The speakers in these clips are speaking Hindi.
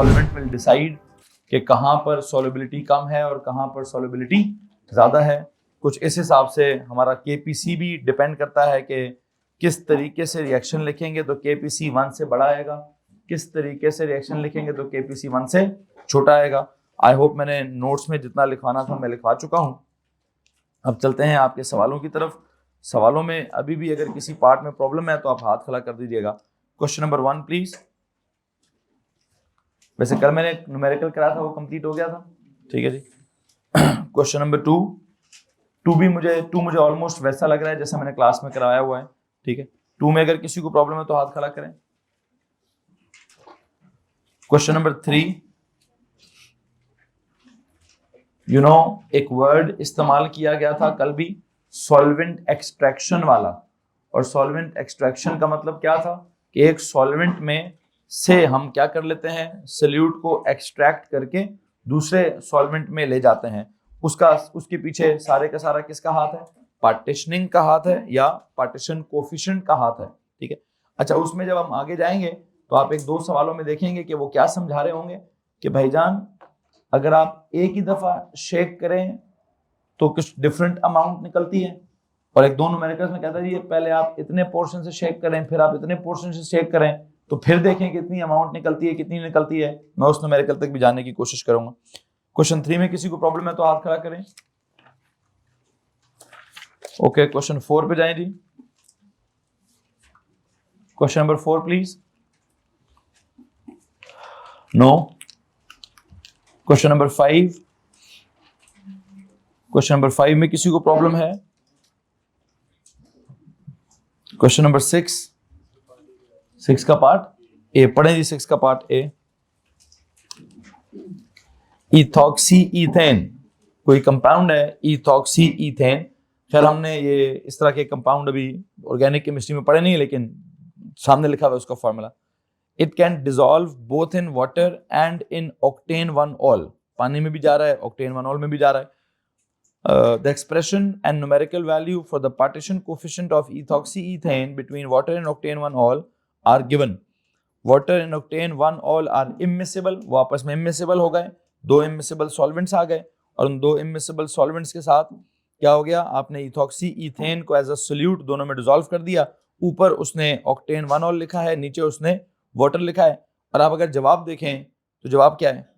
सॉल्वेंट विल डिसाइड कि कहाँ पर सॉल्युबिलिटी कम है और कहाँ पर सॉल्युबिलिटी ज़्यादा है। कुछ इस हिसाब से हमारा केपीसी भी डिपेंड करता है कि किस तरीके से रिएक्शन लिखेंगे तो केपीसी 1 से बड़ा आएगा, किस तरीके से रिएक्शन लिखेंगे तो केपीसी 1 से छोटा आएगा। आई होप मैंने नोट्स में जितना लिखवाना था मैं लिखवा चुका हूँ। अब चलते हैं आपके सवालों की तरफ। सवालों में अभी भी अगर किसी पार्ट में प्रॉब्लम है तो आप हाथ खड़ा कर दीजिएगा। Question number 1 please. वैसे कल मैंने न्यूमेरिकल कराया था, वो कंप्लीट हो गया था, ठीक है जी। क्वेश्चन नंबर 2 भी मुझे ऑलमोस्ट वैसा लग रहा है जैसा मैंने क्लास में कराया हुआ है, ठीक है। 2 में अगर किसी को प्रॉब्लम है तो हाथ खड़ा करें। क्वेश्चन नंबर 3, एक वर्ड इस्तेमाल किया गया था कल भी, सॉल्वेंट एक्सट्रैक्शन वाला। और सॉल्वेंट एक्सट्रैक्शन का मतलब क्या था कि एक सॉल्वेंट में से हम क्या कर लेते हैं, सॉल्यूट को एक्सट्रैक्ट करके दूसरे सॉल्वेंट में ले जाते हैं। उसके पीछे सारे का सारा किसका हाथ है, पार्टीशनिंग का हाथ है या पार्टीशन कोफिशिएंट का हाथ है, ठीक है। अच्छा, उसमें जब हम आगे जाएंगे तो आप 1-2 सवालों में देखेंगे कि वो क्या समझा रहे होंगे कि भाईजान अगर आप एक ही दफा शेक करें तो कुछ डिफरेंट अमाउंट निकलती है, और 1-2 न्यूमेरिकल्स में कहता है जी पहले आप इतने पोर्शन से शेक करें फिर आप इतने पोर्शन से शेक करें तो फिर देखें कितनी अमाउंट निकलती है, कितनी निकलती है। मैं उस न्यूमेरिकल तक भी जाने की कोशिश करूंगा। क्वेश्चन 3 में किसी को प्रॉब्लम है तो हाथ खड़ा करें। ओके, क्वेश्चन 4 पे जाएं जी। Question number 4 please. No. Question number 5। Question number 5 में किसी को प्रॉब्लम है। क्वेश्चन नंबर 6 का पार्ट ए पढ़ें जी। 6 का पार्ट ए, इथॉक्सी इथेन कोई कंपाउंड है, इथॉक्सी इथेन। खैर हमने ये इस तरह के कंपाउंड अभी ऑर्गेनिक केमिस्ट्री में पढ़े नहीं है, लेकिन सामने लिखा हुआ है उसका formula. It can dissolve both in water and in octane 1 all. पानी में भी जा रहा है, ऑक्टेन 1 ऑल में भी जा रहा है। The expression and numerical value for the partition coefficient of ethoxyethane between water and octane 1 all are given. Water and octane 1 all are immiscible, वो आपस में immiscible हो गए, 2 immiscible solvents आ गए, और उन 2 immiscible solvents के साथ क्या हो गया, आपने ethoxyethane को as a solute दोनों में dissolve कर दिया। ऊपर उसने octane 1 all लिखा है, नीचे उसने water लिखा है। और आप अगर जवाब देखें तो जवाब क्या है,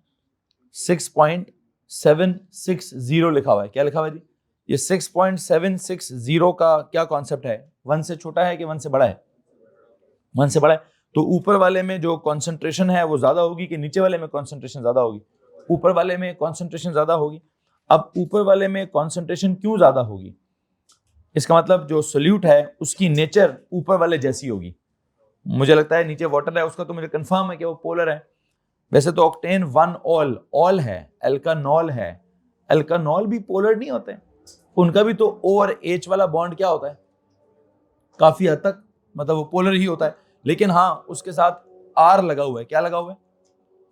6.760 लिखा हुआ है। क्या लिखा हुआ है जी? ये 6.760 का क्या कॉन्सेप्ट है, 1 से छोटा है कि 1 से बड़ा है? 1 से बड़ा है। तो ऊपर वाले में जो कॉन्सेंट्रेशन है वो ज्यादा होगी कि नीचे वाले में कॉन्सेंट्रेशन ज्यादा होगी? ऊपर वाले में कॉन्सेंट्रेशन ज्यादा होगी। अब ऊपर वाले में कॉन्सेंट्रेशन क्यों ज्यादा होगी? इसका मतलब जो सोल्यूट है उसकी नेचर ऊपर वाले जैसी होगी। मुझे लगता है नीचे वाटर है उसका तो मुझे कंफर्म है कि वो पोलर है। वैसे तो ऑक्टेन 1 ऑल है, एल्कानॉल है। एल्कानॉल भी पोलर नहीं होते, उनका भी तो O और H वाला बॉन्ड क्या होता है, काफी हद तक मतलब वो पोलर ही होता है। लेकिन हाँ, उसके साथ R लगा हुआ है। क्या लगा हुआ है?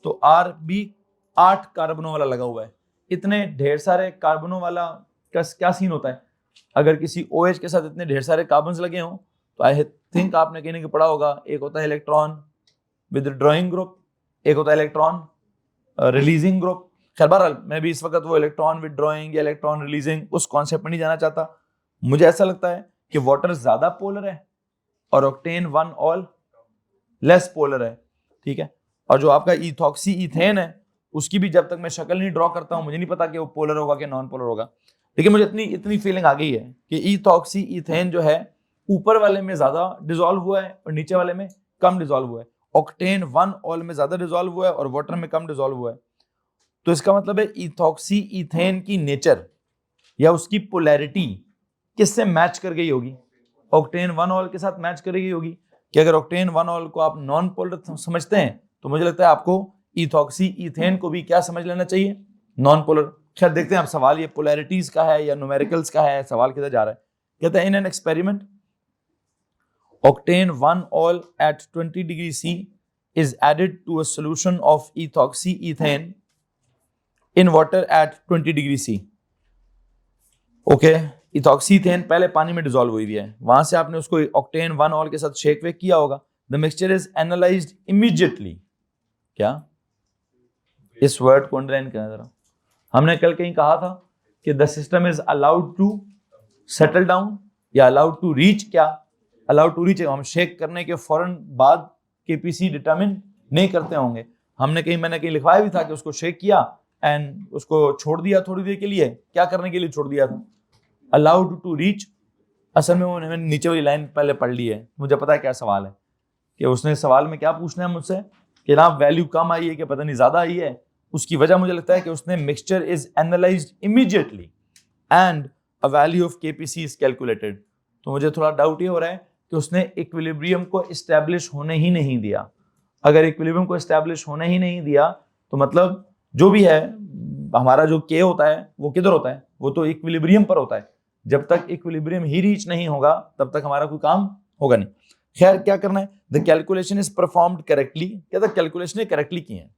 तो R भी 8 कार्बनों वाला लगा हुआ है। इतने ढेर सारे कार्बनों वाला क्या सीन होता है? अगर किसी OH के साथ इतने ढेर सारे कार्बन लगे हों तो आई थिंक आपने कहीं ना पढ़ा होगा, एक होता है इलेक्ट्रॉन विदड्रॉइंग ग्रुप, एक होता है इलेक्ट्रॉन रिलीजिंग ग्रुप। खैर बहरहाल मैं भी इस वक्त वो इलेक्ट्रॉन विदड्रॉइंग या इलेक्ट्रॉन रिलीजिंग उस कॉन्सेप्ट में नहीं जाना चाहता। मुझे ऐसा लगता है कि वाटर ज्यादा पोलर है और ऑक्टेन 1 ऑल लेस पोलर है, ठीक है। और जो आपका इथॉक्सी इथेन है उसकी भी जब तक मैं शक्ल नहीं ड्रॉ करता हूं मुझे नहीं पता कि वो पोलर होगा कि नॉन पोलर होगा। लेकिन मुझे इतनी फीलिंग आ गई है कि इथॉक्सी इथेन जो है ऊपर वाले में ज्यादा डिसॉल्व हुआ है और नीचे वाले में कम डिसॉल्व हुआ है। ऑक्टेन 1 ऑल में ज्यादा डिसॉल्व हुआ है और वाटर में कम डिसॉल्व हुआ है। तो इसका मतलब है इथॉक्सी इथेन की नेचर या उसकी पोलैरिटी किससे मैच कर गई होगी? ऑक्टेन 1 ऑल के साथ मैच कर गई होगी। कि अगर ऑक्टेन 1 ऑल को आप नॉन पोलर समझते हैं तो मुझे लगता है आपको इथॉक्सी इथेन को भी क्या समझ लेना चाहिए, नॉन पोलर। खैर देखते हैं आप सवाल ये पोलैरिटीज का है या न्यूमेरिकल्स का है, सवाल किधर जा रहा है। कहते हैं in an experiment octane 1 all at 20 degree C is added to a solution of ethoxyethane in water at 20 degree C. Okay, ethoxyethane पहले पानी में डिसॉल्व हुई है, वहां से आपने उसको octane 1 all के साथ शेक वेक किया होगा। The mixture is analyzed immediately. क्या? इस वर्ड को अंडरलाइन करना जरा। हमने कल कहीं कहा था कि the system is allowed to settle down या अलाउड टू रीच, क्या अलाउड टू रीच है, हम शेक करने के फौरन बाद केपीसी डिटरमिन नहीं करते होंगे। मैंने कहीं लिखवाया भी था कि उसको शेक किया एंड उसको छोड़ दिया थोड़ी देर के लिए, क्या करने के लिए छोड़ दिया था, अलाउड टू रीच। असल में मैंने नीचे वाली लाइन पहले पढ़ ली है, मुझे पता है क्या सवाल है, कि उसने सवाल में क्या पूछना है मुझसे कि ना वैल्यू कम आई है कि पता नहीं ज्यादा आई है। उसकी वजह मुझे लगता है कि उसने mixture is analysed immediately and a value of KPC is calculated. तो मुझे थोड़ा डाउट ये हो रहा है कि उसने इक्विलिब्रियम को एस्टैब्लिश होने ही नहीं दिया। अगर इक्विलिब्रियम को एस्टैब्लिश होने ही नहीं दिया तो मतलब जो भी है हमारा जो के होता है वो किधर होता है, वो तो इक्विलिब्रियम पर होता है। जब तक इक्विलिब्रियम ही रीच नहीं होगा तब तक हमारा कोई काम होगा नहीं। खैर क्या करना है, the calculation is performed correctly, क्या था कैलकुलेशन करेक्टली की है।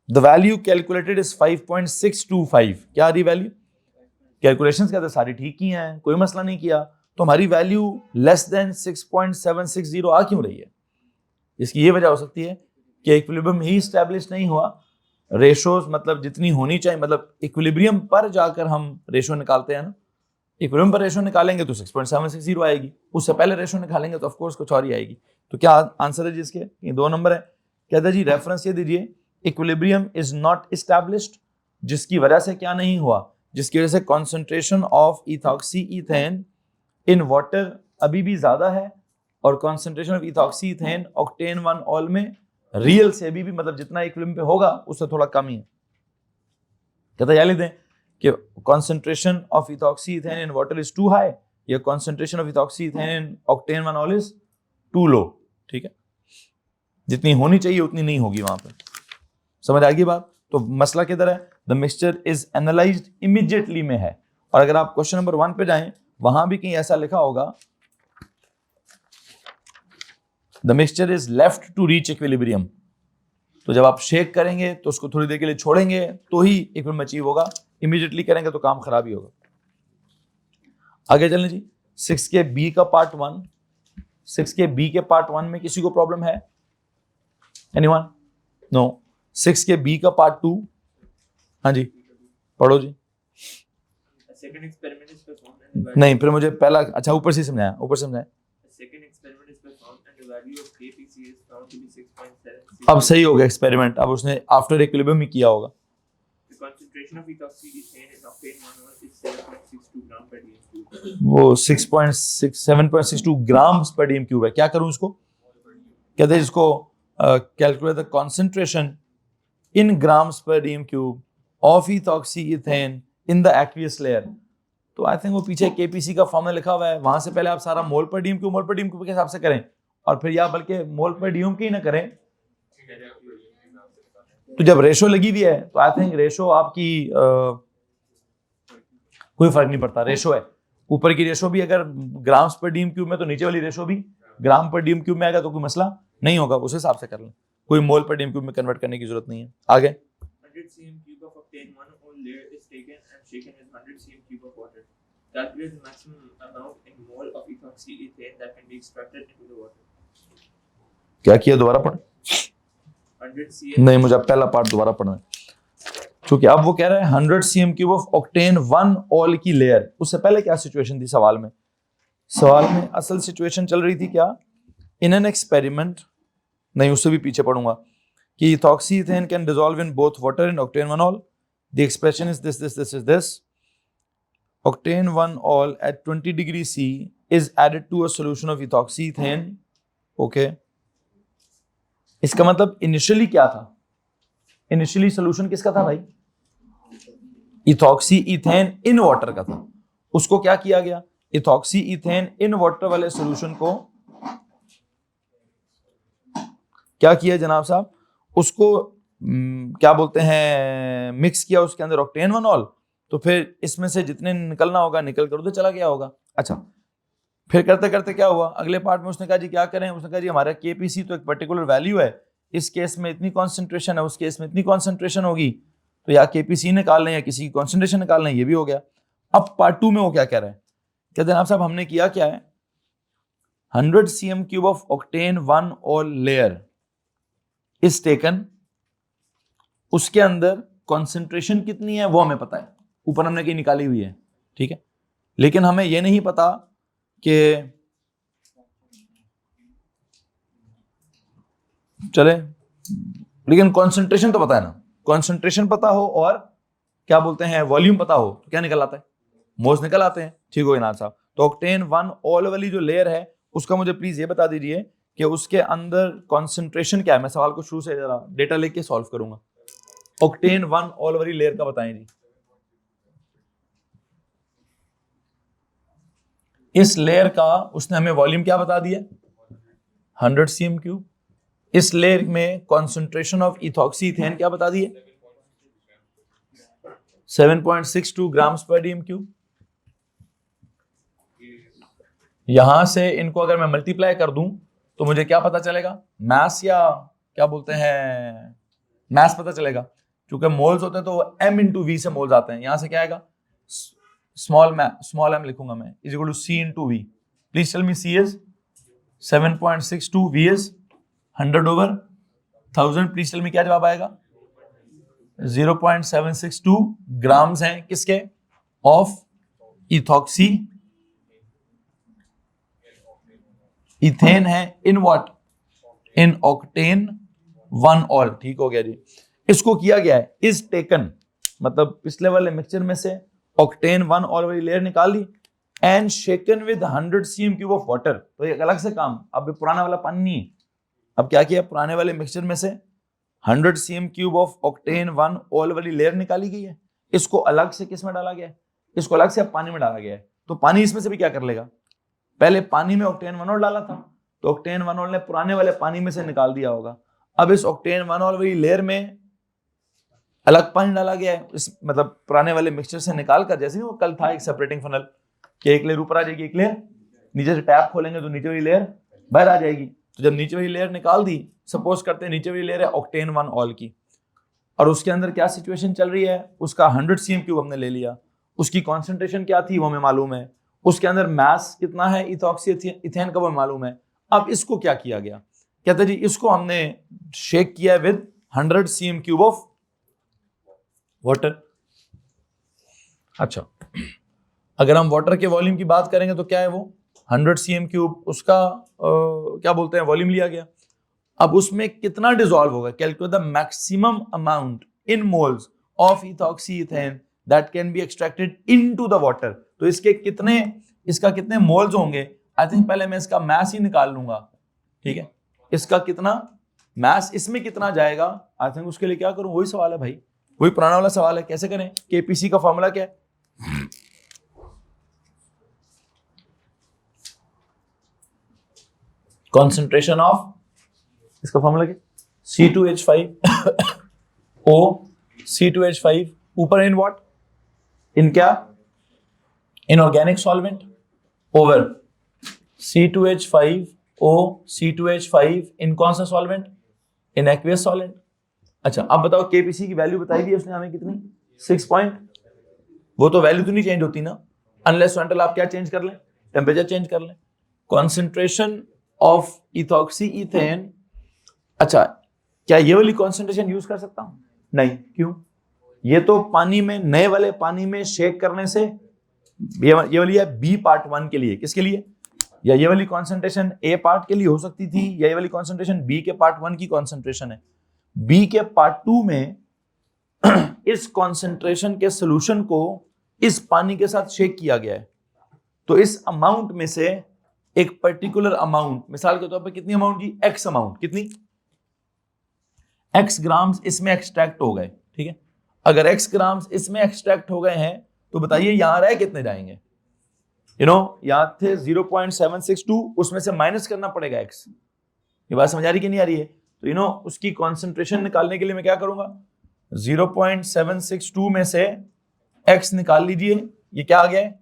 द वैल्यू कैलकुलेटेड इज 5.625, क्या आ रही वैल्यू, कैलकुलेशंस क्या था सारी ठीक की हैं, कोई मसला नहीं किया, तो हमारी वैल्यू लेस देन 6.760 आ क्यों रही है। इसकी ये वजह हो सकती है कि इक्विलिब्रियम ही एस्टैब्लिश नहीं हुआ, रेशोज मतलब जितनी होनी चाहिए, मतलब इक्विलिब्रियम पर जाकर हम रेशो निकालते हैं ना, इक्विलिब्रियम पर रेशो निकालेंगे तो 6.760 आएगी, उससे पहले रेशो निकालेंगे तो ऑफ कोर्स कुछ और ही आएगी। तो क्या आंसर है जिसके, ये 2 नंबर है। कहता है जी रेफरेंस ये दीजिए, इक्विलिब्रियम इज नॉट एस्टैब्लिश्ड, जिसकी वजह से क्या नहीं हुआ, जिसकी वजह से concentration of ethoxy ethane in water अभी भी ज्यादा है और concentration of ethoxy ethane octane 1 all में रियल से अभी भी मतलब जितना इक्विलिब्रियम पे होगा उससे थोड़ा कम ही है। कहता है याद लेते हैं कि concentration of ethoxyethane in water is too high या concentration of ethoxyethane in octane 1 all is too low, ठीक है, जितनी होनी चाहिए उतनी नहीं होगी वहां पे। समझ आ गई बात। तो मसला किधर है, the mixture is analysed immediately में है। और अगर आप क्वेश्चन नंबर 1 पे जाएं वहां भी कहीं ऐसा लिखा होगा the mixture is left to reach equilibrium. तो जब आप शेक करेंगे तो उसको थोड़ी देर के लिए छोड़ेंगे तो ही इक्विलिब्रियम अचीव होगा, इमीडिएटली करेंगे तो काम खराब ही होगा। आगे चलें जी, 6 के बी का पार्ट 1, 6 के बी के पार्ट 1 में किसी को प्रॉब्लम है, एनीवन? नो। 6 के बी का पार्ट 2, हाँ जी पढ़ो जी। Second experiment is performed and नहीं फिर मुझे पहला, अच्छा ऊपर से समझाया, ऊपर से समझाया। second experiment is performed and the value of KPC is found to be 6.7. अब सही हो गया एक्सपेरिमेंट, अब उसने आफ्टर इक्विलिब्रियम ही किया होगा। The concentration of ethoxyethane in octane 1 is 7.62 gram per dm cube. वो 7.62 ग्राम्स पर डीएम क्यूब है। क्या करूं इसको, कहते हैं इसको calculate the concentration in grams per dm cube of ethoxyethane in the aqueous layer. तो आई थिंक वो पीछे केपीसी का फॉर्मूला लिखा हुआ है, वहां से पहले आप सारा मोल पर डीएम क्यूब के हिसाब से करें और फिर या बल्कि मोल पर डीएम की ना करें। तो जब रेशो लगी हुई है तो आई थिंक रेशो आपकी कोई फर्क नहीं पड़ता, रेशो है, ऊपर की रेशो भी अगर ग्राम्स पर डीएम क्यूब में तो नीचे वाली रेशो भी ग्राम पर डीएम क्यूब में आएगा तो कोई मसला नहीं होगा, उस हिसाब से कर लें, कोई मोल पर डीएम क्यूब में कन्वर्ट करने की जरूरत नहीं है। आगे 100 cm cube of octane 1 whole layer is taken and shaken with 100 cm cube of water. Calculate the maximum amount in mole of ethoxyethane that can be extracted into the water. क्या किया, दोबारा पढ़। 100 cm. नहीं मुझे पहला पार्ट दोबारा पढ़ना है, क्योंकि अब वो कह रहा है 100 cm cube of octane 1 all की लेयर। उससे पहले क्या सिचुएशन थी सवाल में, सवाल में असल सिचुएशन चल रही थी क्या, इन एन एक्सपेरिमेंट, नहीं उससे भी पीछे पढ़ूंगा, कि ethoxyethane can dissolve in both water and octane 1 ol. The expression is this octane 1 all at 20 degree C is added to a solution of ethoxyethane. Okay, इसका मतलब इनिशियली क्या था, इनिशियली सोल्यूशन किसका था भाई, इथॉक्सीइथेन इन वाटर का था। उसको क्या किया गया, इथॉक्सीइथेन इन वाटर वाले सोल्यूशन को क्या किया जनाब साहब, उसको क्या बोलते हैं, मिक्स किया उसके अंदर ऑक्टेन 1 ऑल, तो फिर इसमें से जितने निकलना होगा निकल कर उधर चला गया होगा। अच्छा फिर करते करते क्या हुआ, अगले पार्ट में उसने कहा जी क्या करें, उसने कहा जी हमारा केपीसी तो एक पर्टिकुलर वैल्यू है, इस केस में इतनी कॉन्सेंट्रेशन है, उस केस में इतनी कॉन्सेंट्रेशन होगी, तो या केपीसी निकाल लें या किसी की कॉन्सेंट्रेशन निकाल लें, ये भी हो गया। अब पार्ट 2 में वो क्या कह रहे हैं, कहते हैं जनाब साहब हमने किया क्या है, 100 cm cube of octane 1 all layer is taken उसके अंदर कॉन्सेंट्रेशन कितनी है वो हमें पता है, ऊपर हमने कहीं निकाली हुई है, ठीक है, लेकिन हमें ये नहीं पता कि चले, लेकिन कॉन्सेंट्रेशन तो पता है ना, कॉन्सेंट्रेशन पता हो और क्या बोलते हैं वॉल्यूम पता हो तो क्या निकल आता है, मोल्स निकल आते हैं, ठीक हो इनाज साहब। तो ऑक्टेन 1 ऑल वाली जो लेयर है उसका मुझे प्लीज ये बता दीजिए कि उसके अंदर कॉन्सेंट्रेशन क्या है। मैं सवाल को शुरू से जरा डेटा लेके सॉल्व करूंगा। ऑक्टेन 1 ऑल वाली लेयर का बताएं जी। इस लेयर का उसने हमें वॉल्यूम क्या बता दिया, 100 cm3। इस लेयर में कॉन्सेंट्रेशन ऑफ इथॉक्सी इथेन क्या बता दिए, 7.62 ग्राम्स पर dm3। यहां से इनको अगर मैं मल्टीप्लाई कर दूं तो मुझे क्या पता चलेगा, मास या क्या बोलते हैं मास पता चलेगा, क्योंकि मोल्स होते हैं तो m इंटू वी से मोल्स आते हैं। यहां से क्या आएगा, स्मॉल m लिखूंगा मैं, is equal to c into V. Please tell me c is 7.62, v is 100/1000। Please tell me क्या जवाब आएगा, 0.762 ग्राम्स हैं किसके, ऑफ इथॉक्सी इथेन है in what, in octane 1 all. ठीक हो गया जी। इसको किया गया है इज टेकन, मतलब पिछले वाले मिक्सचर में से ऑक्टेन 1 ऑल वाली लेयर निकाल ली and shaken with 100 cm3 of water. तो एक अलग से काम, अब पुराना वाला पानी नहीं है, अब क्या किया, पुराने वाले मिक्सचर में से 100 cm3 ऑफ ऑक्टेन 1 ऑल वाली लेयर निकाली गई है, इसको अलग से किस में डाला गया है, इसको अलग से अब पानी में डाला गया है। तो पानी इसमें से भी क्या कर लेगा, पहले पानी में ऑक्टेन 1 ऑल डाला था तो ऑक्टेन 1 ऑल ने पुराने वाले पानी में से निकाल दिया होगा। अब इस ऑक्टेन 1 ऑल वाली लेयर में अलग पानी डाला गया है, इस मतलब पुराने वाले मिक्सचर से निकाल कर, जैसे वो कल था एक सेपरेटिंग फनल कि एक लेयर ऊपर आ जाएगी, एक लेयर नीचे से टैप खोलेंगे तो नीचे वाली लेयर बाहर आ जाएगी। तो जब नीचे वाली लेयर निकाल दी, सपोज करते हैं नीचे वाली लेयर है ऑक्टेन 1 ऑल की, और उसके अंदर क्या सिचुएशन चल रही है, उसका 100 cm3 हमने ले लिया, उसकी कॉन्सेंट्रेशन क्या थी वो हमें मालूम है, उसके अंदर मास कितना है इथॉक्सी इथेन का वो मालूम है। अब इसको क्या किया गया, कहते जी इसको हमने शेक किया विद 100 cm3 ऑफ वाटर। अच्छा, अगर हम वाटर के वॉल्यूम की बात करेंगे तो क्या है वो 100 cm3, उसका क्या बोलते हैं वॉल्यूम लिया गया। अब उसमें कितना डिसॉल्व होगा, calculate the maximum amount in moles of ethoxy ethane that can be extracted into the water. तो इसके कितने, इसका कितने मोल्स होंगे, आई थिंक पहले मैं इसका मैस ही निकाल लूंगा, ठीक है, इसका कितना मैस इसमें कितना जाएगा, आई थिंक उसके लिए क्या करूं, वही सवाल है भाई, वही पुराना वाला सवाल है, कैसे करें, केपीसी का फॉर्मूला क्या है, कॉन्सेंट्रेशन ऑफ, इसका फॉर्मूला क्या, C2H5O, C2H5 ऊपर इन व्हाट, इन क्या, in organic solvent over C2H5O, C2H5 इन कौन सा सॉल्वेंट, इन एक्वियस सॉल्वेंट। अच्छा अब बताओ केपीसी की वैल्यू बताई थी उसने हमें कितनी, 6 पॉइंट, वो तो वैल्यू तो नहीं चेंज होती ना, अनलेस अनटिल आप क्या चेंज कर लें, टेम्परेचर चेंज कर लें। कॉन्सेंट्रेशन ऑफ इथॉक्सी इथेन, अच्छा क्या ये वाली कॉन्सेंट्रेशन यूज कर सकता हूं, नहीं, क्यों, ये तो पानी में, नए वाले पानी में शेक करने से, ये वाली है बी पार्ट 1 के लिए, किसके लिए, या ये वाली कॉन्सेंट्रेशन ए पार्ट के लिए हो सकती थी, या ये वाली कॉन्सेंट्रेशन बी के पार्ट 1 की कॉन्सेंट्रेशन है। बी के पार्ट 2 में इस कॉन्सेंट्रेशन के सोल्यूशन को इस पानी के साथ शेक किया गया है, तो इस अमाउंट में से एक पर्टिकुलर अमाउंट, मिसाल के तौर पर कितनी अमाउंट जी, एक्स अमाउंट, कितनी, एक्स ग्राम्स इसमें एक्सट्रैक्ट हो गए, ठीक है, अगर एक्स ग्राम्स इसमें एक्सट्रैक्ट हो गए हैं तो बताइए यहां रह कितने जाएंगे, यहां थे 0.762, उसमें से माइनस करना पड़ेगा एक्स। ये बात समझ आ रही कि नहीं आ रही है, तो उसकी कॉन्सेंट्रेशन निकालने के लिए मैं क्या करूंगा, 0.762 में से एक्स निकाल लीजिए, ये क्या आ गया है,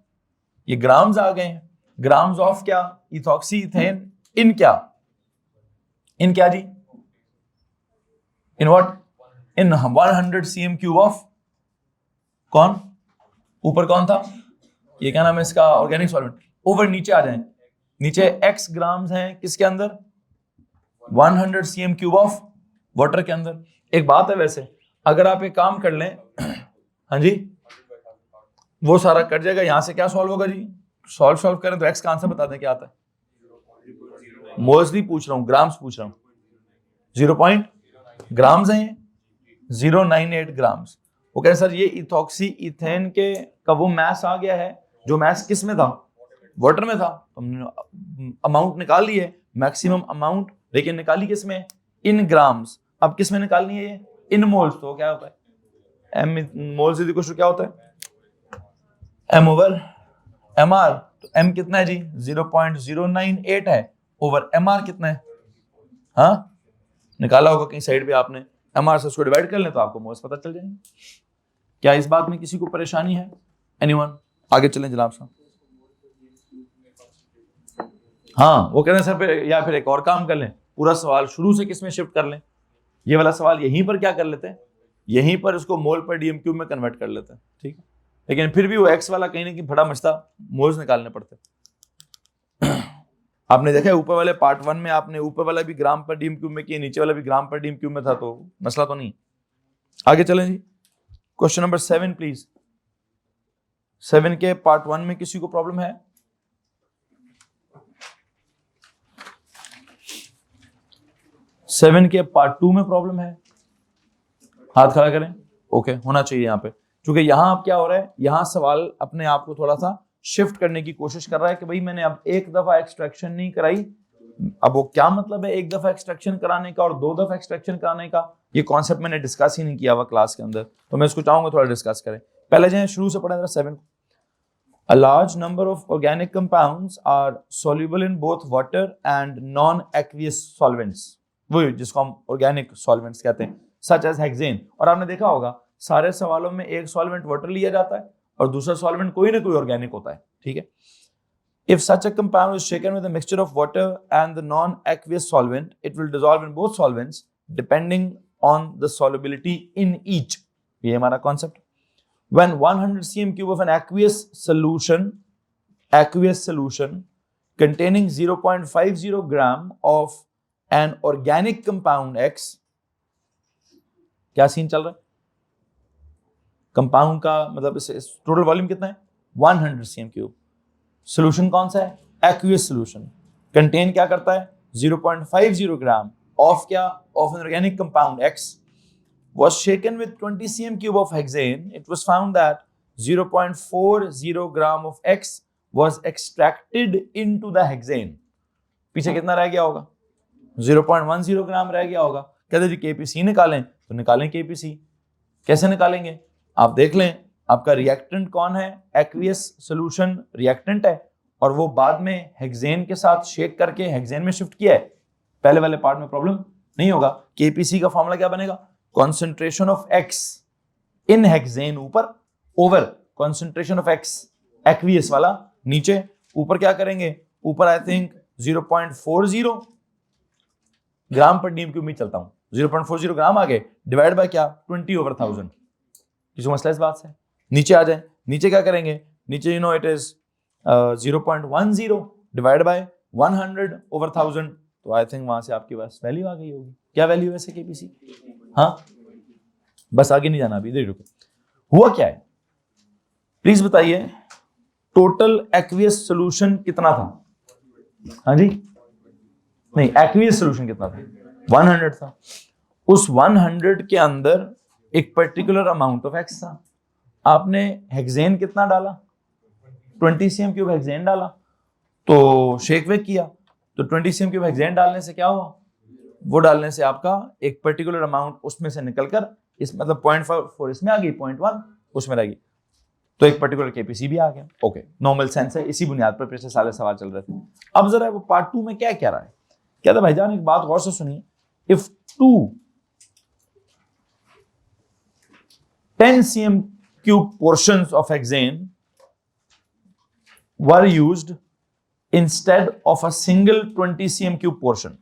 ये ग्राम्स आ गए हैं, ग्राम्स ऑफ क्या, इथॉक्सी इथेन इन क्या, इन क्या जी, in what, in 100 cm3 of कौन, ऊपर कौन था, ये क्या नाम है इसका, ऑर्गेनिक सॉल्वेंट। ओवर नीचे आ जाएं, नीचे x ग्राम्स हैं किसके अंदर, 100 cm3 ऑफ वाटर के अंदर। एक बात है वैसे, अगर आप एक काम कर लें, हाँ जी, वो सारा कट जाएगा, यहां से क्या सॉल्व होगा जी, सॉल्व करें तो एक्स का आंसर बता दें क्या आता है। मोल्स नहीं पूछ रहा हूं, ग्राम्स पूछ रहा हूं। 0 ग्राम्स है ये, 098 ग्राम्स। वो कह रहे सर ये इथॉक्सी इथेन के का वो मैस आ गया है जो मैस किस में था, वाटर में था, तो हमने अमाउंट निकाल ली है, मैक्सिमम अमाउंट, लेकिन निकाली किस में, इन ग्राम्स। अब किस में निकालनी है ये, इन मोल्स। तो क्या होता है, M moles is equal to क्या होता है, एम ओवर एम आर। तो एम कितना है जी, 0.098 है, ओवर एम आर कितना है, हाँ निकाला होगा कहीं साइड पे आपने, एम आर से उसको डिवाइड कर लें तो आपको मोल्स पता चल जाएंगे। क्या इस बात में किसी को परेशानी है, एनीवन? आगे चलें जनाब साहब। हाँ वो कह रहे हैं सर या फिर एक और काम कर लें, पूरा सवाल शुरू से किस में शिफ्ट कर लें, ये वाला सवाल यहीं पर क्या कर लेते हैं, यहीं पर उसको मोल पर डीएम क्यूब में कन्वर्ट कर लेते हैं, ठीक है। लेकिन फिर भी वो एक्स वाला कहीं ना कहीं बड़ा मचता, मोल्स निकालने पड़ते। आपने देखा है ऊपर वाले पार्ट 1 में आपने ऊपर वाला भी ग्राम पर डीएम क्यूब में किया, नीचे वाला भी ग्राम पर डीएम क्यूब में था, तो मसला तो नहीं। आगे चलें जी, क्वेश्चन नंबर 7 प्लीज। 7 के पार्ट 1 में किसी को प्रॉब्लम है? 7 के पार्ट 2 में प्रॉब्लम है? हाथ खड़ा करें। ओके, होना चाहिए यहाँ पे, क्योंकि यहाँ आप क्या हो रहा है, यहाँ सवाल अपने आप को थोड़ा सा शिफ्ट करने की कोशिश कर रहा है कि भाई मैंने अब एक दफा एक्सट्रैक्शन नहीं कराई। अब वो क्या मतलब है एक दफा एक्सट्रैक्शन कराने का और 2 दफा एक्सट्रैक्शन कराने का, ये कॉन्सेप्ट मैंने डिस्कस ही नहीं किया हुआ क्लास के अंदर, तो मैं इसको चाहूंगा थोड़ा डिस्कस करें। पहले जाए शुरू से पढ़ें 7। A large number of organic compounds are soluble in both water and non-aqueous solvents, वो जिसको हम ऑर्गेनिक सॉल्वेंट्स कहते हैं, सच एज हेक्सेन। और आपने देखा होगा सारे सवालों में एक सॉल्वेंट वाटर लिया जाता है और दूसरा सॉल्वेंट कोई ना कोई ऑर्गेनिक होता है, ठीक है। If such a compound is shaken with a mixture of water and the non-aqueous solvent, it will dissolve in both solvents depending on the solubility in each. ये हमारा concept. When 100 cm cube of an aqueous solution containing 0.50 gram of an organic compound X, क्या सीन चल रहा है, कंपाउंड का मतलब टोटल वॉल्यूम कितना है 100 cm क्यूब, सोल्यूशन कौन सा है, एक्वियस सोल्यूशन, कंटेन क्या करता है 0.50 ग्राम ऑफ क्या, of an organic compound X, was shaken with 20 cm cube of hexane. It was found that 0.40 gram of X was extracted into the hexane. पीछे कितना रह गया होगा, 0.10 ग्राम रह गया होगा। कहते जी KPC निकालें, तो निकालें KPC। कैसे निकालेंगे, आप देख लें आपका रिएक्टेंट कौन है, एक्वियस सॉल्यूशन रिएक्टेंट है, और वो बाद में हेक्सेन के साथ शेक करके हेक्सेन में शिफ्ट किया है। पहले वाले पार्ट में प्रॉब्लम नहीं होगा। KPC का फॉर्मूला क्या बनेगा, concentration of X in hexane ऊपर, over concentration of X aqueous वाला नीचे, ऊपर क्या करेंगे, ऊपर आई थिंक 0.40 ग्राम पर डीएम क्यूब में चलता हूं, 0.40 ग्राम आ गए, डिवाइड बाय क्या 20/1000। किसी मसला इस बात से, नीचे आ जाए, नीचे क्या करेंगे, नीचे इट इज 0.10 डिवाइड बाय 100/1000, तो आई थिंक वहां से आपके पास वैल्यू आ गई होगी। क्या वैल्यू है वैसे KPC, हाँ बस आगे नहीं जाना अभी, इधर रुको। हुआ क्या है प्लीज बताइए, टोटल एक्वियस सॉल्यूशन कितना था, हाँ जी नहीं, एक्वियस सॉल्यूशन कितना था 100 था। उस 100 के अंदर एक पर्टिकुलर अमाउंट ऑफ X था, आपने हेक्सेन कितना डाला 20 cm क्यूब हेक्सेन डाला, तो शेक वेक किया, तो 20 cm क्यूब हेक्सेन डालने से क्या हुआ, वो डालने से आपका एक पर्टिकुलर अमाउंट उसमें से निकलकर इस मतलब 0.4 इसमें आ गई, 0.1 उसमें रहेगी, तो एक पर्टिकुलर KPC भी आ गया। ओके, नॉर्मल सेंस है, इसी बुनियाद पर पिछले सारे सवाल चल रहे थे। अब जरा वो पार्ट 2 में क्या कह रहा है, क्या था भाईजान, एक बात गौर से सुनिए, if 10 cm cube portions of hexane were used instead of a single 20 cm cube portion,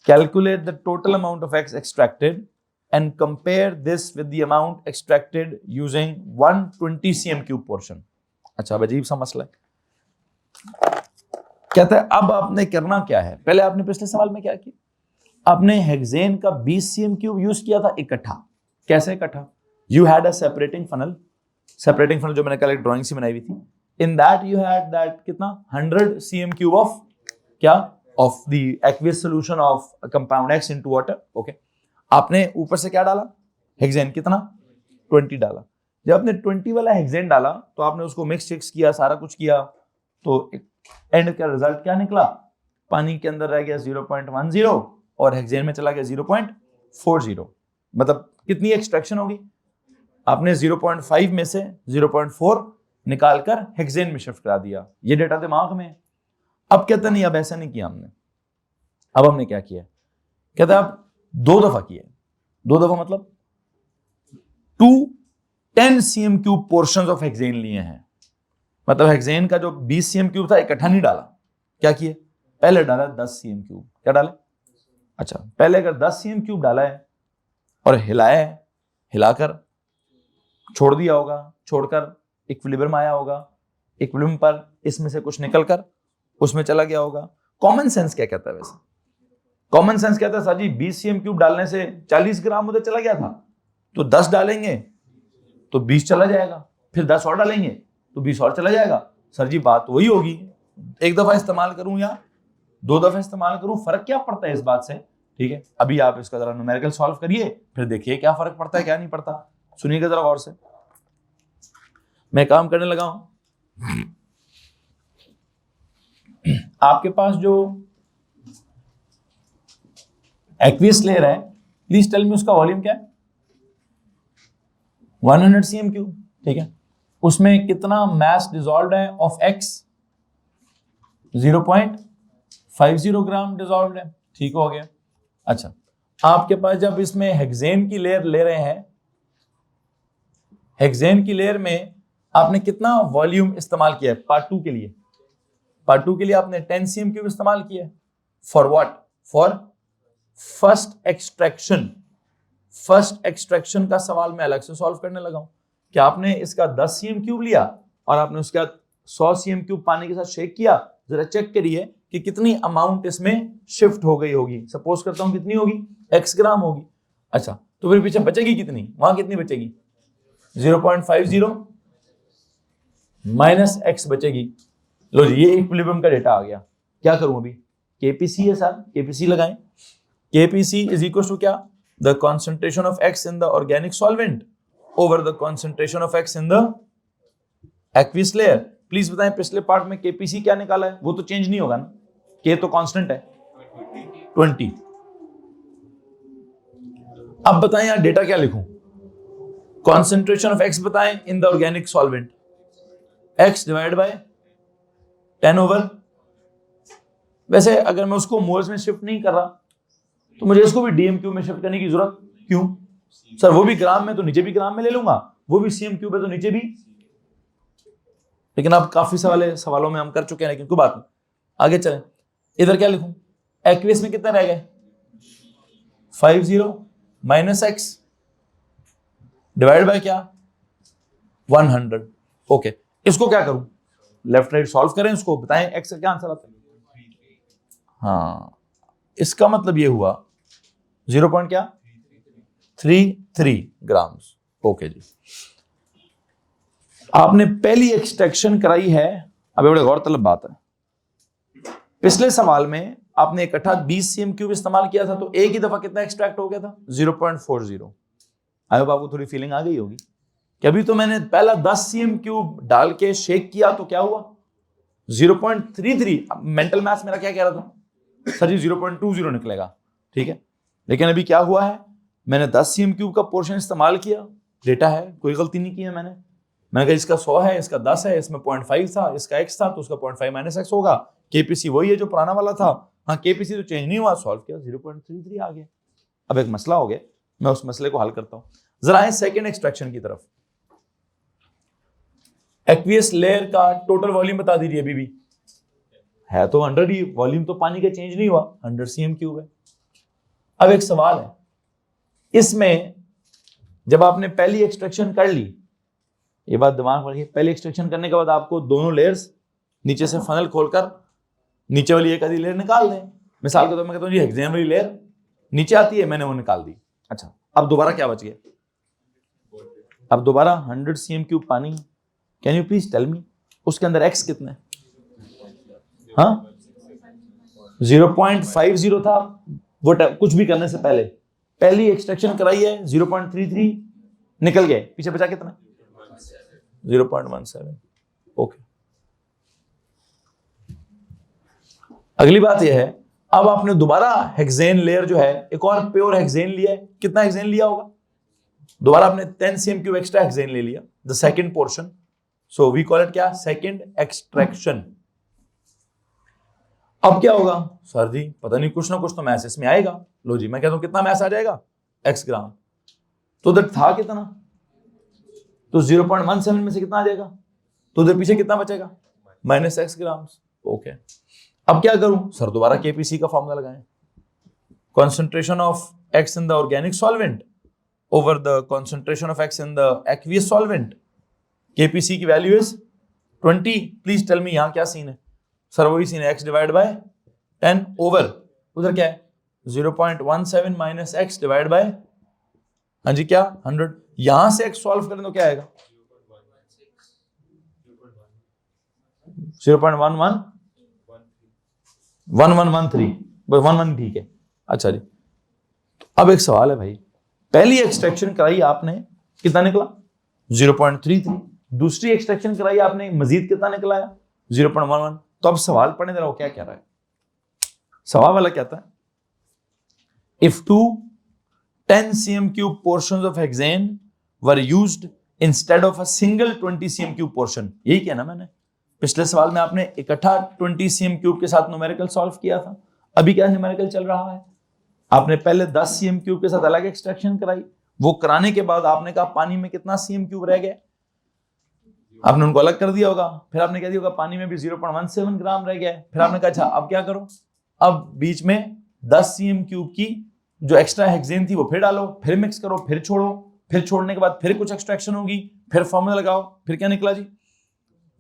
calculate the total amount of X extracted and compare this with the amount extracted using 120 cm cube portion। अच्छा, अजीब सा मसला है। कहता है अब आपने करना क्या है, पहले आपने पिछले सवाल में क्या किया, आपने हेक्सेन का 20 cm क्यूब यूज किया था इकट्ठा, कैसे इकट्ठा? You had a separating funnel जो मैंने कल एक ड्राइंग से बनाई हुई थी. In that you had that कितना 100 cm क्यूब ऑफ क्या, of the aqueous solution of compound X into water. Okay, आपने ऊपर से क्या डाला, हेक्सेन, कितना 20 डाला. जब आपने 20 वाला हेक्सेन डाला तो आपने उसको मिक्स किया, सारा कुछ किया, तो एंड का रिजल्ट क्या निकला, पानी के अंदर रह गया 0.10 और हेक्सेन में चला गया 0.40. मतलब कितनी एक्सट्रैक्शन होगी, आपने 0.5 में से 0.4 निकालकर हेक्सेन में शिफ्ट करा दिया. ये डेटा दिमाग में है. अब कहते नहीं, अब ऐसा नहीं किया हमने. अब हमने क्या किया, कहता अब 2 दफा किया. 2 दफा मतलब 2 10 cm cube portions of hexane लिए हैं. मतलब हेक्सेन का जो 20 cm क्यूब था इकट्ठा नहीं डाला, क्या किए, पहले डाला 10 cm क्यूब. क्या डाले, अच्छा पहले अगर 10 cm क्यूब डाला है और हिलाया है, हिलाकर छोड़ दिया होगा, छोड़कर इक्विलिब्रियम आया होगा, इक्विलिब्रियम पर इसमें से कुछ निकलकर उसमें चला गया होगा. कॉमन सेंस क्या कहता है, वैसे कॉमन सेंस कहता है सर जी 20 cm क्यूब डालने से 40 ग्राम उधर चला गया था, तो 10 डालेंगे तो 20 चला जाएगा, फिर 10 और डालेंगे तो 20 और चला जाएगा. सर जी बात वही होगी, एक दफा इस्तेमाल करूं या 2 दफा इस्तेमाल करूं, फर्क क्या पड़ता है इस बात से. ठीक है, अभी आप इसका जरा न्यूमेरिकल सॉल्व करिए, फिर देखिए क्या फर्क पड़ता है क्या नहीं पड़ता. सुनिएगा जरा गौर से, मैं काम करने लगा हूं. आपके पास जो एक्वियस लेयर है, प्लीज टेल मी उसका वॉल्यूम क्या है, 100 cm क्यूब. ठीक है, उसमें कितना मास डिसॉल्व्ड है ऑफ X, 0.50 ग्राम डिसॉल्व्ड है. ठीक हो गया. अच्छा, आपके पास जब इसमें हेक्सेन की लेयर ले रहे हैं, हेक्सेन की लेयर में आपने कितना वॉल्यूम इस्तेमाल किया है पार्ट 2 के लिए, पार्ट 2 के लिए आपने 10 cm क्यूब इस्तेमाल किया है. For what, for first extraction. First extraction का सवाल मैं अलग से सॉल्व करने लगा हूं. क्या आपने इसका 10 cm क्यूब लिया और आपने उसके बाद 100 cm क्यूब पानी के साथ शेक किया, जरा चेक करिए कि कितनी अमाउंट इसमें शिफ्ट हो गई होगी. सपोज करता हूं कितनी होगी, x ग्राम होगी. अच्छा, तो फिर पीछे बचेगी कितनी, वहां कितनी बचेगी, 0.50 माइनस x बचेगी. लो जी, ये इक्विलिब्रियम का डेटा आ गया. क्या करूं अभी, KPC है सर, KPC लगाएं. KPC इज इक्वल टू क्या, the concentration of X in the organic solvent over the concentration of X in the aqueous layer. Please बताएं पिछले पार्ट में KPC क्या निकाला है, वो तो चेंज नहीं होगा ना, K तो कांस्टेंट है 20. अब बताएं यार डेटा क्या लिखूं, कॉन्सेंट्रेशन ऑफ X बताएं इन the organic solvent, X divide by 10 over. वैसे अगर मैं उसको मोल्स में शिफ्ट नहीं कर रहा तो मुझे इसको भी डीएम क्यूब में शिफ्ट करने की जरूरत क्यों, सर वो भी ग्राम में तो नीचे भी ग्राम में ले लूंगा, वो भी CM क्यूब है तो नीचे भी. लेकिन अब काफी सवालों में हम कर चुके हैं, लेकिन कोई बात नहीं, आगे चलें. इधर क्या लिखूं, एक्वियस में कितने रह गए, 50 माइनस X डिवाइड बाय क्या, 100. ओके, इसको क्या करूं, लेफ्ट राइट सॉल्व करें, उसको बताएं X का क्या आंसर आता है. हाँ, इसका मतलब ये हुआ 0.33 ग्राम्स. ओके जी, आपने पहली एक्सट्रैक्शन कराई है. अब बड़े गौरतलब बात है, पिछले सवाल में आपने इकट्ठा 20 cm क्यूब इस्तेमाल किया था, तो एक ही दफा कितना एक्सट्रैक्ट हो गया था, 0.40. आई होप आपको थोड़ी फीलिंग आ गई होगी कि अभी तो मैंने पहला 10 cm क्यूब डाल के शेक किया तो क्या हुआ, 0.33. मेंटल मैथ्स मेरा क्या कह रहा था, सर जी 0.20 निकलेगा. ठीक है, लेकिन अभी क्या हुआ है, मैंने 10 cm क्यूब का पोर्शन इस्तेमाल किया, डेटा है, कोई गलती नहीं की है मैंने कहा इसका 100 है, इसका 10 है, इसमें 0.5 था, इसका x था तो उसका 0.5 माइनस x होगा. KPC वही है जो पुराना वाला था. हाँ, KPC तो चेंज नहीं हुआ, सॉल्व किया 0.33 आ गया. अब एक मसला हो गया, मैं उस मसले को हल करता हूं. जरा आए सेकेंड एक्सट्रैक्शन की तरफ. एक्वियस लेयर का टोटल वॉल्यूम बता दीजिए. अभी भी है तो 100 ही, वॉल्यूम तो पानी का चेंज नहीं हुआ, 100 cm क्यूब है. अब एक सवाल है, इसमें जब आपने पहली एक्सट्रैक्शन कर ली, ये बात दिमाग में रखिए, पहली एक्सट्रैक्शन करने के बाद आपको दोनों लेयर्स नीचे से फनल खोलकर नीचे वाली एक आधी लेयर निकाल दें. मिसाल के तौर पर मैं कहता हूं जी हेक्सेन वाली लेयर नीचे आती है, मैंने वो निकाल दी. अच्छा, अब दोबारा क्या बच गया, अब दोबारा 100 cm³ पानी, can you please tell me उसके अंदर x कितना है? हाँ 0.50 था वो कुछ भी करने से पहले, पहली एक्सट्रैक्शन कराई है 0.33 निकल गए, पीछे बचा कितना? 0.17। ओके, अगली बात यह है, अब आपने दोबारा हेक्सेन लेयर जो है एक और प्योर हेक्सेन लिया है, कितना हेक्सेन लिया होगा? दोबारा आपने 10 cm³ एक्स्ट्रा हेक्सेन ले लिया, the second portion, so we call it क्या? Second extraction. अब क्या होगा सर जी? पता नहीं, कुछ ना कुछ तो मैथ इसमें आएगा। लो जी, मैं कहता हूं कितना मैथ आ जाएगा? x ग्राम। तो उधर था कितना? तो 0.17 में से कितना आ जाएगा? तो उधर पीछे कितना बचेगा? -x ग्राम। ओके, अब क्या करूं सर? दोबारा केपीसी का फॉर्मूला लगाएं, concentration of x in the organic solvent over the concentration of x in the aqueous solvent. KPC की value is 20। Please tell me यहां क्या सीन है? सर वही सीन है, x डिवाइड बाय 10 ओवर, उधर क्या है? 0.17 माइनस x डिवाइड बाय, हाँ जी क्या 100। यहां से x सॉल्व करें तो क्या आएगा? 0.1113, बस 11 ठीक है। अच्छा जी, अब एक सवाल है भाई, पहली एक्सट्रैक्शन कराई आपने, कितना निकला? 0.33। दूसरी एक्सट्रैक्शन कराई आपने, मजीद कितना निकला? 0.11। तो अब सवाल पढ़ने जरा, वो क्या कह रहा है? सवाल वाला कहता है, if 2 10 cm³ portions of hexane were used instead of a single 20 cm³ portion। यही कहना मैंने, पिछले सवाल में आपने इकट्ठा 20 cm³ के साथ न्यूमेरिकल सॉल्व किया था, अभी क्या न्यूमेरिकल चल रहा है? आपने पहले 10 cm³ के साथ अलग एक्सट्रैक्शन कराई, वो कराने के बाद आपने कहा पानी में कितना cm³ रह गया, आपने उनको अलग कर दिया होगा, फिर आपने कह दिया होगा पानी में भी 0.17 ग्राम रह गया है, फिर आपने कहा अच्छा अब क्या करो? अब बीच में 10 cm³ की जो एक्स्ट्रा हेक्सेन थी वो फिर डालो, फिर मिक्स करो, फिर छोड़ो, फिर छोड़ने के बाद फिर कुछ एक्सट्रैक्शन होगी, फिर फॉर्मूला लगाओ, फिर क्या निकला जी?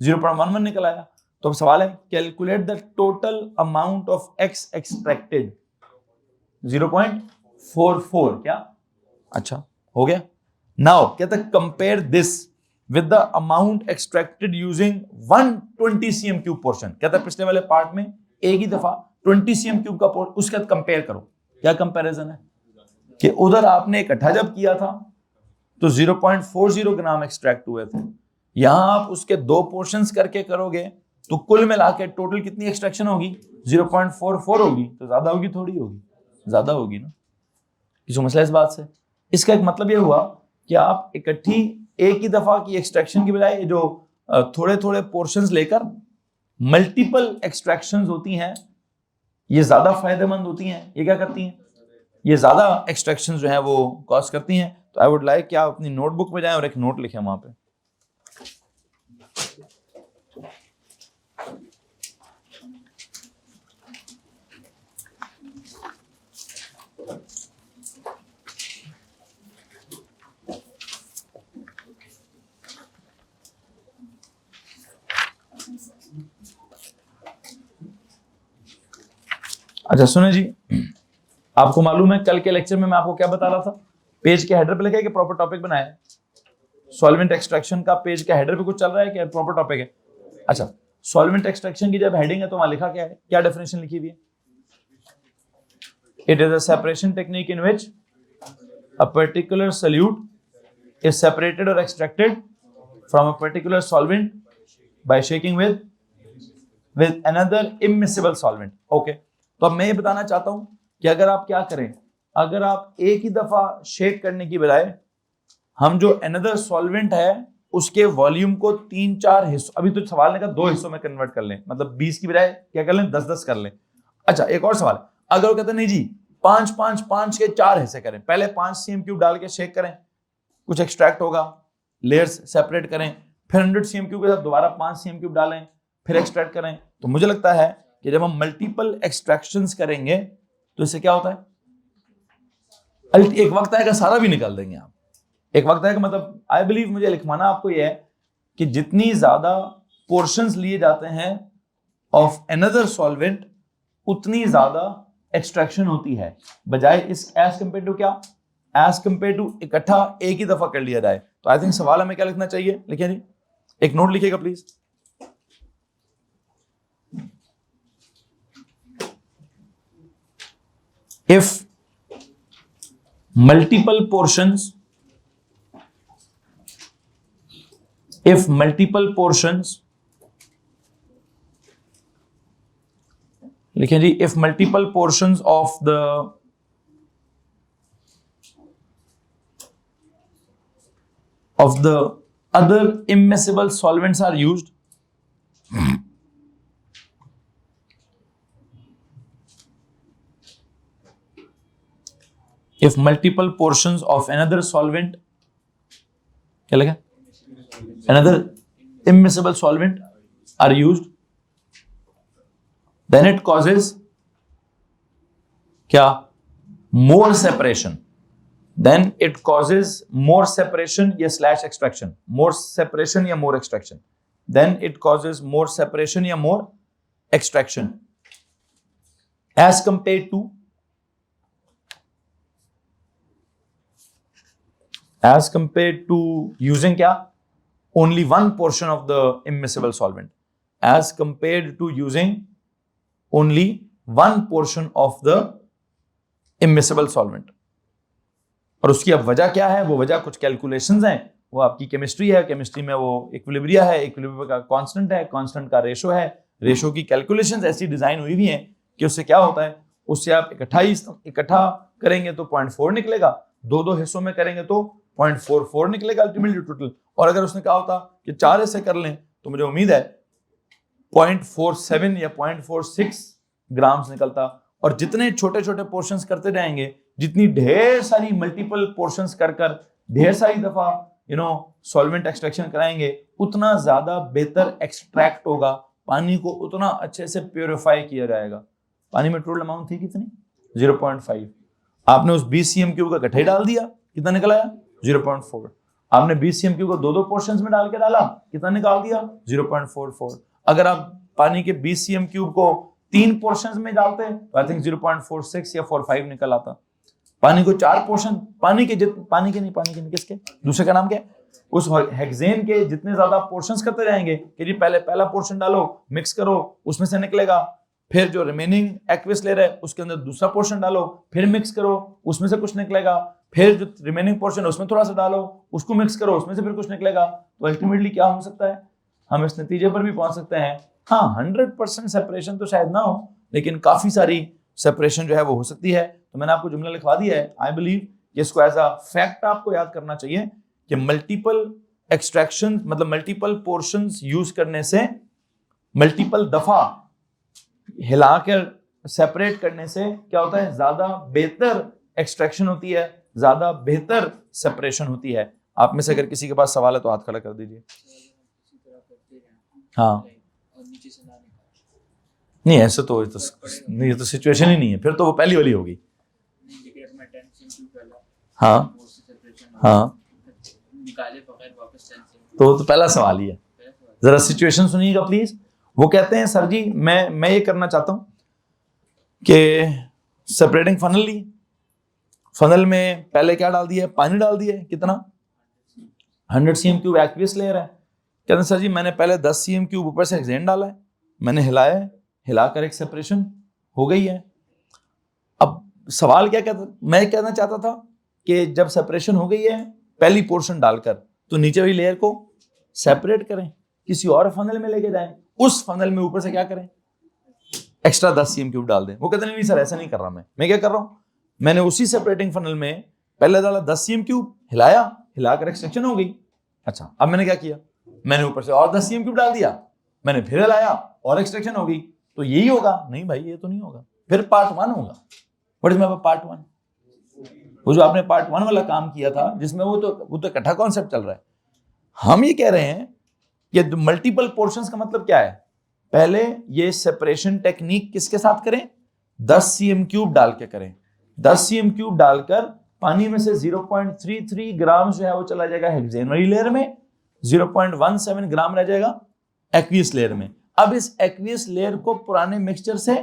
0.11 निकल आया। तो अब सवाल है, calculate the total amount of x extracted. 0.44, क्या? अच्छा हो गया। नाउ कहता है compare this with the amount extracted using 120 cm³ portion. कहता है पिछले वाले पार्ट में एक ही दफा 20 cm³ का पोर्शन, उसके साथ कंपेयर करो। क्या कंपैरिजन है? कि उधर आपने इकट्ठा जब किया था तो 0.40 ग्राम एक्सट्रैक्ट हुए थे, यहां आप उसके दो पोर्शंस करके करोगे तो कुल मिला के टोटल कितनी एक्सट्रैक्शन होगी? 0.44 होगी। तो ज्यादा होगी थोड़ी होगी? ज्यादा होगी ना। किसी मसला इस बात से? इसका एक मतलब यह हुआ कि आप इकट्ठी एक ही दफा की एक्सट्रैक्शन की बजाय जो थोड़े थोड़े पोर्शंस लेकर मल्टीपल एक्सट्रैक्शंस होती हैं, ये ज्यादा फायदेमंद होती हैं। ये क्या करती हैं? ये ज्यादा एक्सट्रैक्शंस जो हैं वो कॉज करती हैं। तो आई वुड लाइक कि आप अपनी नोटबुक में जाएं और एक नोट लिखें वहां पे। अच्छा सुने जी, आपको मालूम है कल के लेक्चर में मैं आपको क्या बता रहा था? पेज के हेडर पे लिखा है कि प्रॉपर टॉपिक बनाया है? सॉल्वेंट एक्सट्रैक्शन का पेज के हेडर पे कुछ चल रहा है कि प्रॉपर टॉपिक है? अच्छा, सॉल्वेंट एक्सट्रैक्शन की जब हेडिंग है तो वहां लिखा क्या है? क्या डेफिनेशन लिखी हुई है? It is a separation technique in which a particular solute is separated और extracted from a particular solvent by shaking with another immiscible solvent. Okay, तो अब मैं ये बताना चाहता हूं कि अगर आप क्या करें, अगर आप एक ही दफा शेक करने की बजाय हम जो अनदर सॉल्वेंट है उसके वॉल्यूम को 3-4 हिस्सों, अभी तो सवाल ने कहा 2 हिस्सों में कन्वर्ट कर लें, मतलब 20 की बजाय क्या कर लें? 10-10 कर लें। अच्छा एक और सवाल, अगर वो कहते नहीं जी 5-5-5 के 4 हिस्से करें, पहले 5 cm³ डाल के शेक करें, कुछ एक्सट्रैक्ट होगा, लेयर्स सेपरेट करें, फिर 100 cm³ के साथ दोबारा 5 cm³ डालें, फिर एक्सट्रैक्ट करें, तो मुझे लगता है कि जब हम मल्टीपल एक्सट्रैक्शंस करेंगे तो इससे क्या होता है? एक वक्त आएगा सारा भी निकाल देंगे आप। एक वक्त आएगा, मतलब आई बिलीव, मुझे लिखवाना आपको यह है कि जितनी ज्यादा पोर्शंस लिए जाते हैं ऑफ अनदर सॉल्वेंट उतनी ज्यादा एक्सट्रैक्शन होती है, बजाय इस एज कंपेयर टू क्या? एज कंपेयर टू इकट्ठा एक ही दफा कर लिया जाए। तो आई थिंक सवाल हमें क्या लिखना चाहिए, लिखिए जी, एक नोट लिखिएगा प्लीज। इफ multiple portions लिखें जी, if multiple portions of the other immiscible solvents are used, if multiple portions of another solvent, क्या लगा, another immiscible solvent are used, then it causes क्या, more separation, then it causes more separation या slash extraction, more separation या more extraction, then it causes more separation या more extraction as compared to using क्या, only one portion of the immiscible solvent, as compared to using only one portion of the immiscible solvent। और उसकी अब वजह क्या है, वो वजह कुछ कैलकुलेशंस हैं, वो आपकी केमिस्ट्री है, केमिस्ट्री में वो इक्विलिब्रिया है, इक्विलिब्रिया का कांस्टेंट है, कांस्टेंट का रेशो है, रेशो की कैलकुलेशंस ऐसी डिजाइन हुई हुई हैं कि उससे क्या होता है, उससे आप इकट्ठा करेंगे तो 0.4 निकलेगा, दो हिस्सों में करेंगे तो 0.44 निकलेगा अल्टीमेटली टोटल। और अगर उसने कहा होता कि 4 हिस्से कर लें तो मुझे उम्मीद है 0.47 या 0.46 ग्राम्स निकलता। और जितने छोटे छोटे पोर्शंस करते जाएंगे, जितनी ढेर सारी मल्टीपल पोर्शंस कर ढेर सारी दफा सॉल्वेंट एक्सट्रैक्शन कराएंगे, उतना ज्यादा बेहतर एक्सट्रैक्ट होगा, पानी को उतना अच्छे से प्योरीफाई किया जाएगा। पानी में टोटल अमाउंट थी कितनी, 0.5, आपने उस 20 cm³ का गठे डाल दिया, कितना निकल आया, 0.4। आपने 20 cm³ को दो पोर्शंस में डाल के डाला, कितना निकाल दिया, 0.44। अगर आप पानी के 20 cm³ को 3 पोर्शंस में डालते तो आई थिंक 0.46 या 45 निकल आता। पानी को 4 पोर्शन, पानी के किसके, दूसरे का नाम क्या है, उस हेक्सेन के जितने ज्यादा पोर्शंस करते जाएंगे कि जी पहले पहला पोर्शन डालो, मिक्स करो, उसमें से निकलेगा, फिर जो रिमेनिंग एक्वियस लेयर है उसके अंदर दूसरा पोर्शन डालो, फिर मिक्स करो, उसमें से कुछ निकलेगा, फिर जो रिमेनिंग पोर्शन है उसमें थोड़ा सा डालो, उसको मिक्स करो, उसमें से फिर कुछ निकलेगा। तो अल्टीमेटली क्या हो सकता है, हम इस नतीजे पर भी पहुंच सकते हैं, हाँ 100% सेपरेशन तो शायद ना हो, लेकिन काफी सारी सेपरेशन जो है वो हो सकती है। तो मैंने आपको जुमला लिखवा दिया है, आई बिलीव कि इसको एज अ फैक्ट आपको याद करना चाहिए कि मल्टीपल एक्सट्रैक्शन मतलब मल्टीपल पोर्शंस यूज करने से, मल्टीपल दफा हिलाकर सेपरेट करने से क्या होता है, ज्यादा बेहतर एक्सट्रैक्शन होती है, ज्यादा बेहतर सेपरेशन होती है। आप में से अगर किसी के पास सवाल है तो हाथ खड़ा कर दीजिए। हाँ नहीं ऐसे तो ये तो सिचुएशन ही नहीं है, फिर तो वो पहली वाली होगी। हाँ हाँ तो पहला सवाल ही है, जरा सिचुएशन सुनिएगा प्लीज। वो कहते हैं सर जी मैं ये करना चाहता हूं कि सेपरेटिंग फनल ली, फनल में पहले क्या डाल दिया, पानी डाल दिया, कितना 100 cm³ एक्वियस लेयर है। कहते हैं सर जी मैंने पहले 10 cm³ ऊपर से हेक्सेन डाला है, मैंने हिलाया है, हिलाकर एक सेपरेशन हो गई है। अब सवाल क्या कहता, मैं कहना चाहता था कि जब सेपरेशन हो गई है पहली पोर्शन डालकर, तो नीचे वाली लेयर को सेपरेट करें, किसी और फनल में लेके जाएं, उस फनल में ऊपर से क्या करें, एक्स्ट्रा 10 cm³ डाल दें। वो कहते नहीं सर ऐसा नहीं कर रहा, मैं क्या कर रहा हूं, मैंने उसी सेपरेटिंग फनल में पहले डाला 10 cm³, हिलाया, हिलाकर एक्सट्रैक्शन हो गई। अच्छा अब मैंने क्या किया, मैंने ऊपर से और 10 cm³ डाल दिया, मैंने फिर हिलाया और एक्सट्रैक्शन हो गई। तो यही होगा, नहीं भाई ये तो नहीं होगा, फिर पार्ट 1 होगा। व्हाट इज माय पार्ट 1, वो जो आपने पार्ट 1 वाला काम किया था जिसमें वो तो इकट्ठा कॉन्सेप्ट चल रहा है। हम ये कह रहे हैं कि मल्टीपल पोर्शंस का मतलब क्या है, पहले ये सेपरेशन टेक्निक किसके साथ करें, 10 cm³ डाल के करें। 10 cm³ डालकर पानी में से 0.33 ग्राम जो है वो चला जाएगा हेक्सेन वाली लेयर में, 0.17 ग्राम रह जाएगा एक्वियस लेयर में। अब इस एक्वियस लेयर को पुराने मिक्सचर से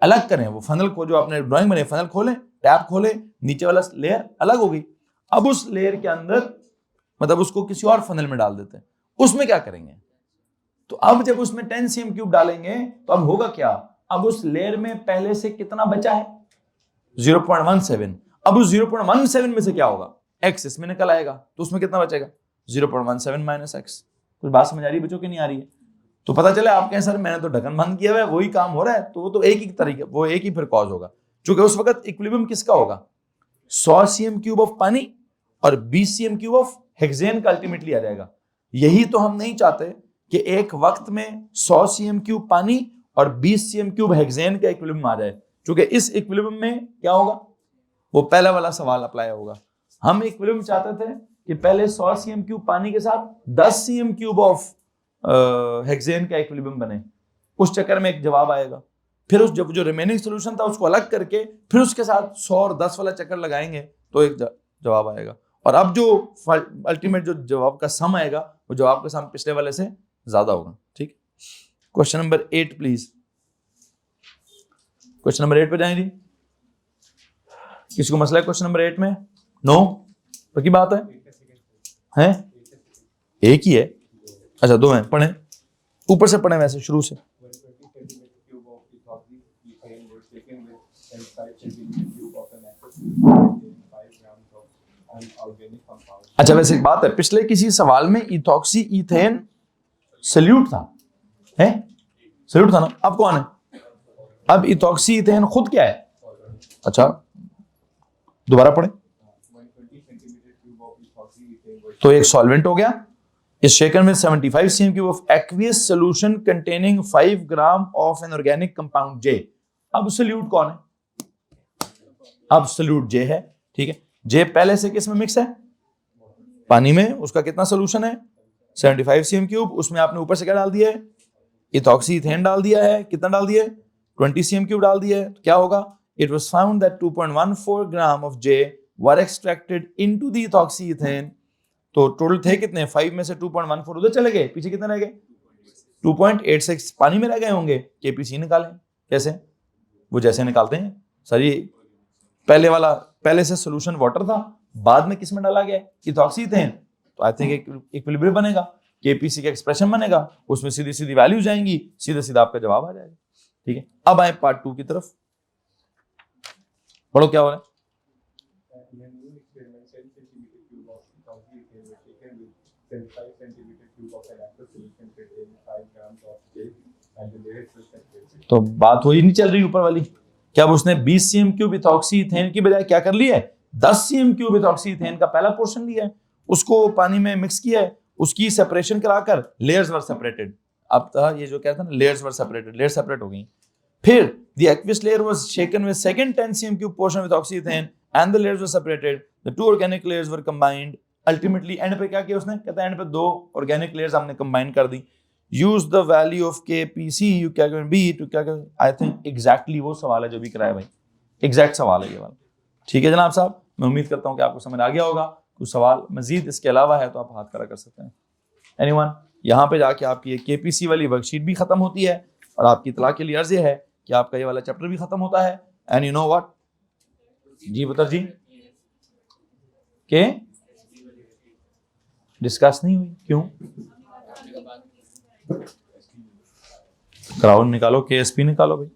अलग करें, वो फनल को जो आपने ड्राइंग बनाई फनल खोलें, टैप खोले, नीचे वाला लेयर अलग हो गई। अब उस लेयर के अंदर मतलब उसको किसी और फनल में डाल देते हैं, उसमें क्या करेंगे? तो अब जब उसमें 10 cm³ डालेंगे तो अब होगा क्या? अब उस लेयर में पहले से कितना बचा है? 0.17। अब उस 0.17 में से क्या होगा? x इसमें निकल आएगा, तो उसमें कितना बचेगा? 0.17 माइनस x। कुछ बात समझ आ रही है बच्चों की नहीं आ रही है? तो पता चला आप कहें सर मैंने तो ढक्कन बंद किया हुआ है, वही काम हो रहा है, तो वो तो एक ही तरीके, वो एक ही फिर कॉज होगा। क्योंकि उस वक्त इक्विलिब्रियम किसका होगा? 100 cm³ ऑफ पानी और 20 cm³ ऑफ हेक्सेन का अल्टीमेटली आ जाएगा। यही तो हम नहीं चाहते कि एक वक्त में 100 cm³ पानी और 20 cm³ हेक्सेन का इक्विलिब्रियम आ जाए, क्योंकि इस इक्विलिब्रियम में क्या होगा? वो पहला वाला सवाल अप्लाई होगा। हम इक्विलिब्रियम चाहते थे कि पहले 100 cm³ पानी के साथ 10 cm³ ऑफ हेक्सेन का इक्विलिब्रियम बने, उस चक्कर में एक जवाब आएगा। फिर उस जो रिमेनिंग सॉल्यूशन था उसको अलग करके फिर उसके साथ 100 और 10 वाला चक्कर लगाएंगे तो एक जवाब आएगा। और अब जो अल्टीमेट जो जवाब का सम आएगा वो जवाब का सम पिछले वाले से ज्यादा होगा। ठीक, question number 8 please. Question number 8 पे जाएं जी। किसी को मसला है क्वेश्चन नंबर 8 में? नो, पक्की बात है? एक ही है? अच्छा दो हैं, पढ़ें ऊपर से पढ़ें, वैसे शुरू से। अच्छा वैसे एक बात है, पिछले किसी सवाल में इथॉक्सी इथेन सल्यूट था, है? सल्यूट था ना? अब कौन है? अब इथॉक्सी इथेन खुद क्या है? अच्छा दोबारा पढ़े। तो एक सॉल्वेंट हो गया, is shaken with 75 cm³ of aqueous solution containing 5 gram of an organic compound J। अब सोल्यूट कौन है? अब सोल्यूट J है, ठीक है। J पहले से किस में मिक्स है? पानी में। उसका कितना सोल्यूशन है? 75 cm³। उसमें आपने ऊपर से क्या डाल दिया है? इथॉक्सी इथेन डाल दिया है। कितना डाल दिया है? 20 cm³ डाल दिया है। तो क्या होगा? It was found that 2.14 gram of J were extracted into the ethoxy ethane। तो टोटल थे कितने? 5 में से 2.14 उधर चले गए, पीछे कितने रह गए? 2.86 पानी में रह गए होंगे। केपीसी निकालें। कैसे? वो जैसे निकालते हैं सर, ये पहले वाला पहले से सॉल्यूशन वाटर था, बाद में किस में डाला गया? Ethoxy ethane. तो आई थिंक एक इक्विलिब्रियम बनेगा, केपीसी का एक्सप्रेशन बनेगा, उसमें सीधी सीधी वैल्यू जाएंगी, सीधा सीधा आपका जवाब आ जाएगा। ठीक है, अब आए पार्ट 2 की तरफ। पढ़ो क्या हो रहा है। तो बात वही नहीं चल रही ऊपर वाली। क्या उसने 20 cm³ इथॉक्सी इथेन की बजाय क्या कर लिया है? 10 cm³ इथॉक्सी इथेन का पहला पोर्शन लिया है, उसको पानी में मिक्स किया है, उसकी सेपरेशन कराकर लेयर्स वर सेपरेटेड। अब ये जो कहता है ना, लेयर्स वर सेपरेटेड, लेयर सेपरेट हो गई। फिर the aqueous layer was shaken with second 10 cm³ portion with ethoxy ethane and the layers were separated, the two organic layers were combined. Ultimately and पे क्या किया उसने? कहता है एंड पे दो ऑर्गेनिक लेयर्स हमने कंबाइन कर दी। Use the value of KPC you क्या करें बी टू क्या करें। आई थिंक एग्जैक्टली वो सवाल है जो भी कराया भाई, एग्जैक्ट सवाल है ये वाला। ठीक है जनाब साहब, मैं उम्मीद करता हूँ कि आपको समझ आ गया होगा। कुछ सवाल मजीद इसके अलावा है तो आप हाथ खड़ा कर सकते हैं। एनीवन, यहाँ पे जाके आपकी ये KPC वाली वर्कशीट भी खत्म होती है और आपकी इतला के लिए अर्ज है कि आपका ये वाला चैप्टर भी खत्म होता है। एंड यू नो व्हाट जी बतर जी के डिस्कस नहीं हुई, क्यों? क्राउड निकालो, KSP निकालो भाई।